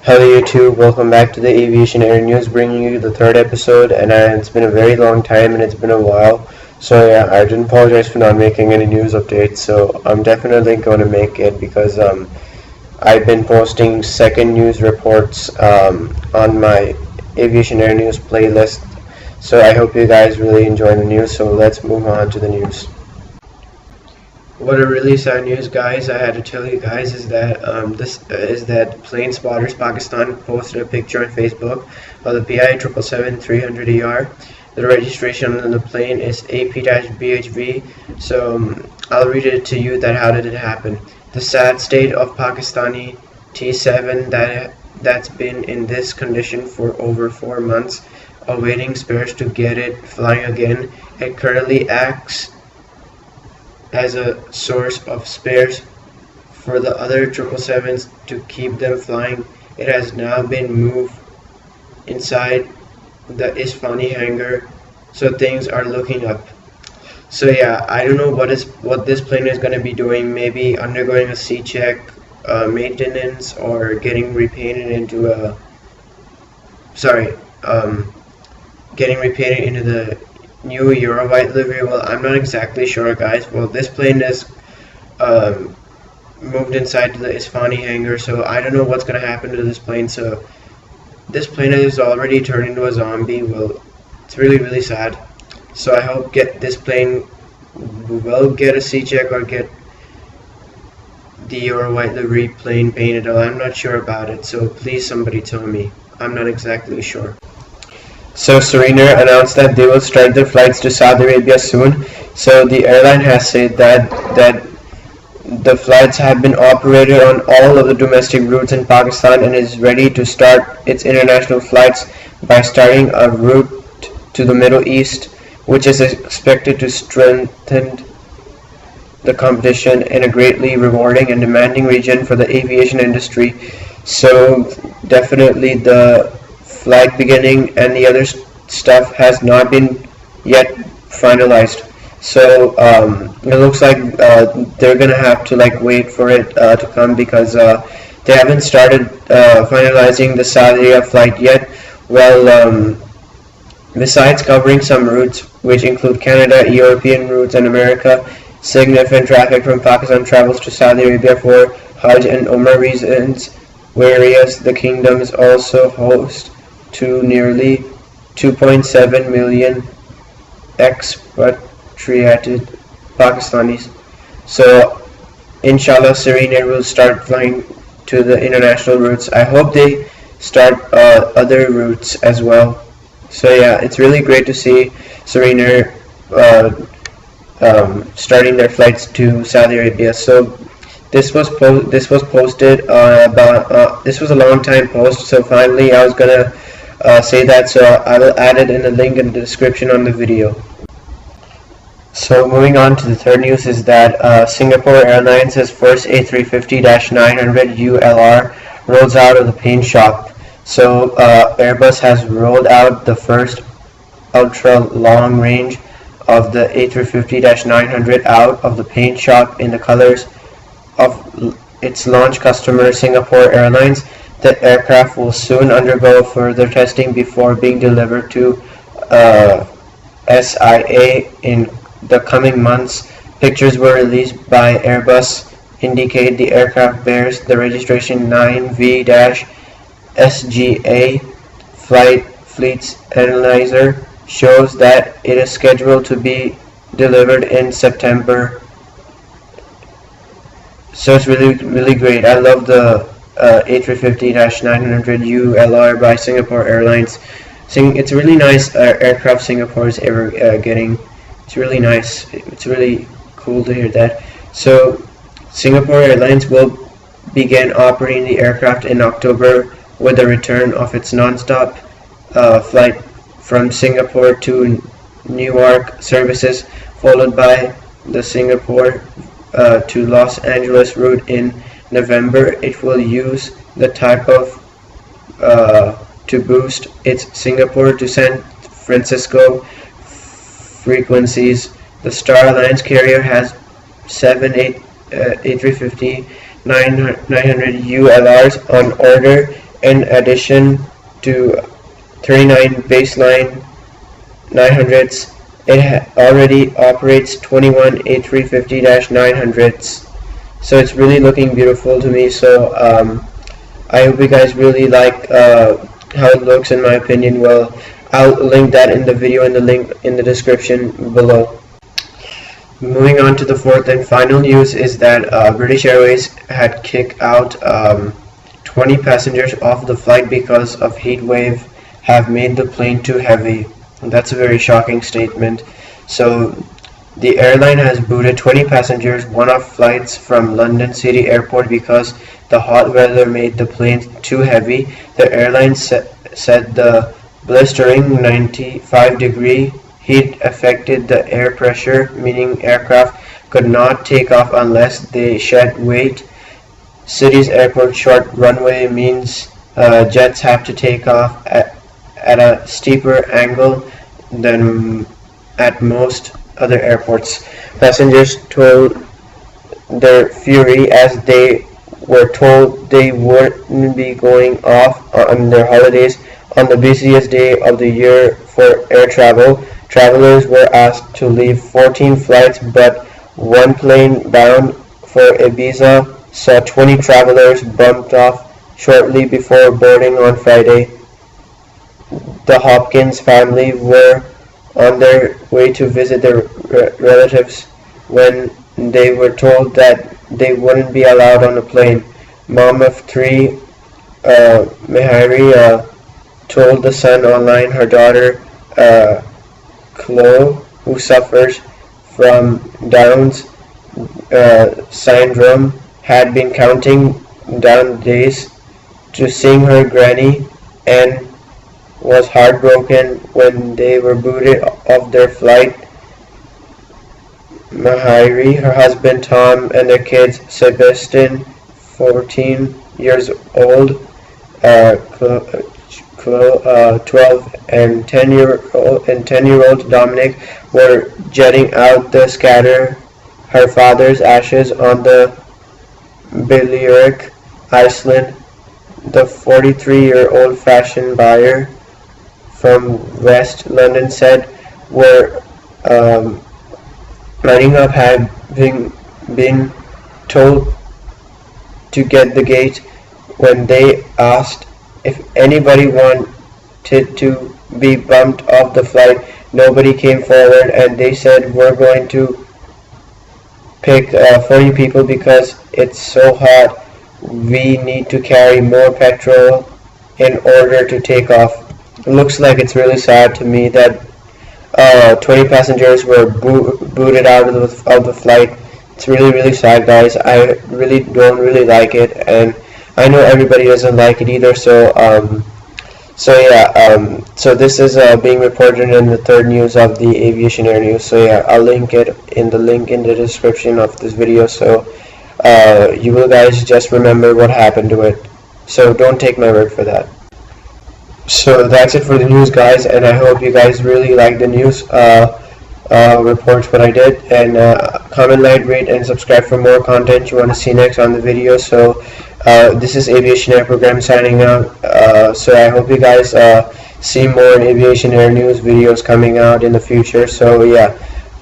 Hello YouTube, welcome back to the Aviation Air News, bringing you the third episode, and it's been a very long time and it's been a while, so yeah, I didn't apologize for not making any news updates, so I'm definitely going to make it because I've been posting second news reports on my Aviation Air News playlist, so I hope you guys really enjoy the news, so let's move on to the news. What a really sad news, guys, I had to tell you guys is that Plane Spotters Pakistan posted a picture on Facebook of the PIA 777-300ER. The registration on the plane is AP-BHV, so I'll read it to you that how did it happen. The sad state of Pakistani T-7 that's been in this condition for over 4 months, awaiting spares to get it flying again. It currently acts as a source of spares for the other 777s to keep them flying. It has now been moved inside the Isfahani hangar, so things are looking up. So yeah, I don't know what this plane is going to be doing. Maybe undergoing a C-check, maintenance, or getting repainted into the new Euro white livery. Well, I'm not exactly sure, guys. Well, this plane is moved inside the Isfahani hangar, so I don't know what's going to happen to this plane. So this plane is already turned into a zombie. Well, it's really sad. So I hope this plane will get a C-check or get the Euro white livery plane painted. I'm not sure about it, so please somebody tell me. I'm not exactly sure. So SereneAir announced that they will start their flights to Saudi Arabia soon. So the airline has said that the flights have been operated on all of the domestic routes in Pakistan and is ready to start its international flights by starting a route to the Middle East, which is expected to strengthen the competition in a greatly rewarding and demanding region for the aviation industry. So definitely the flight beginning and the other stuff has not been yet finalized, so it looks like they're gonna have to wait for it to come because they haven't started finalizing the Saudi Arabia flight yet. Well, besides covering some routes which include Canada, European routes, and America, significant traffic from Pakistan travels to Saudi Arabia for Hajj and Umrah reasons, whereas the kingdoms also host to nearly 2.7 million expatriated Pakistanis. So inshallah SereneAir will start flying to the international routes. I hope they start other routes as well. So yeah, it's really great to see SereneAir starting their flights to Saudi Arabia. So this was posted this was a long time post, so finally I was gonna say that, so I will add it in the link in the description on the video. So moving on to the third news is that Singapore Airlines' first A350-900 ULR rolls out of the paint shop. So Airbus has rolled out the first ultra long range of the A350-900 out of the paint shop in the colors of its launch customer Singapore Airlines. The aircraft will soon undergo further testing before being delivered to SIA in the coming months. Pictures were released by Airbus indicate the aircraft bears the registration 9V-SGA. Fleet's analyzer shows that it is scheduled to be delivered in September. So it's really great. I love the A350-900 ULR by Singapore Airlines. It's a really nice aircraft Singapore is ever getting. It's really nice. It's really cool to hear that. So Singapore Airlines will begin operating the aircraft in October with the return of its non-stop flight from Singapore to Newark services, followed by the Singapore to Los Angeles route in November. It will use the type of to boost its Singapore to San Francisco frequencies. The Star Alliance carrier has 7 A350-900 ULRs on order in addition to 39 baseline 900s, it already operates 21 A350-900s. So it's really looking beautiful to me. So I hope you guys really like how it looks. In my opinion, well, I'll link that in the video and the link in the description below. Moving on to the fourth and final news is that British Airways had kicked out 20 passengers off the flight because of heat wave have made the plane too heavy. And that's a very shocking statement. So the airline has booted 20 passengers off flights from London City Airport because the hot weather made the plane too heavy. The airline said the blistering 95-degree heat affected the air pressure, meaning aircraft could not take off unless they shed weight. City's airport short runway means jets have to take off at a steeper angle than at most other airports. Passengers told their fury as they were told they wouldn't be going off on their holidays on the busiest day of the year for air travel. Travelers were asked to leave 14 flights, but one plane bound for Ibiza saw 20 travelers bumped off shortly before boarding on Friday. The Hopkins family were on their way to visit their relatives when they were told that they wouldn't be allowed on the plane. Mom of three, Mihari, told the Sun online her daughter, Chloe, who suffers from Down's syndrome, had been counting down days to seeing her granny and was heartbroken when they were booted off their flight. Mahiri, her husband Tom, and their kids Sebastian, 14 years old, 12 and 10-year-old Dominic, were jetting out to scatter her father's ashes on the Balearic Island. The 43-year-old fashion buyer from West London said were lining up, had been told to get the gate. When they asked if anybody wanted to be bumped off the flight, nobody came forward, and they said, we're going to pick 40 people because it's so hot. We need to carry more petrol in order to take off. It looks like it's really sad to me that 20 passengers were booted out of the flight. It's really sad, guys. I really don't like it, and I know everybody doesn't like it either. So so this is being reported in the third news of the Aviation Air news. So yeah, I'll link it in the link in the description of this video, so you will guys just remember what happened to it. So don't take my word for that. So that's it for the news, guys, and I hope you guys really like the news reports what I did, and comment, like, rate, and subscribe for more content you want to see next on the video. So this is Aviation Air program signing out. So I hope you guys see more Aviation Air news videos coming out in the future. So yeah,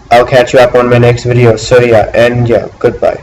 I'll catch you up on my next video. So yeah, and yeah, goodbye.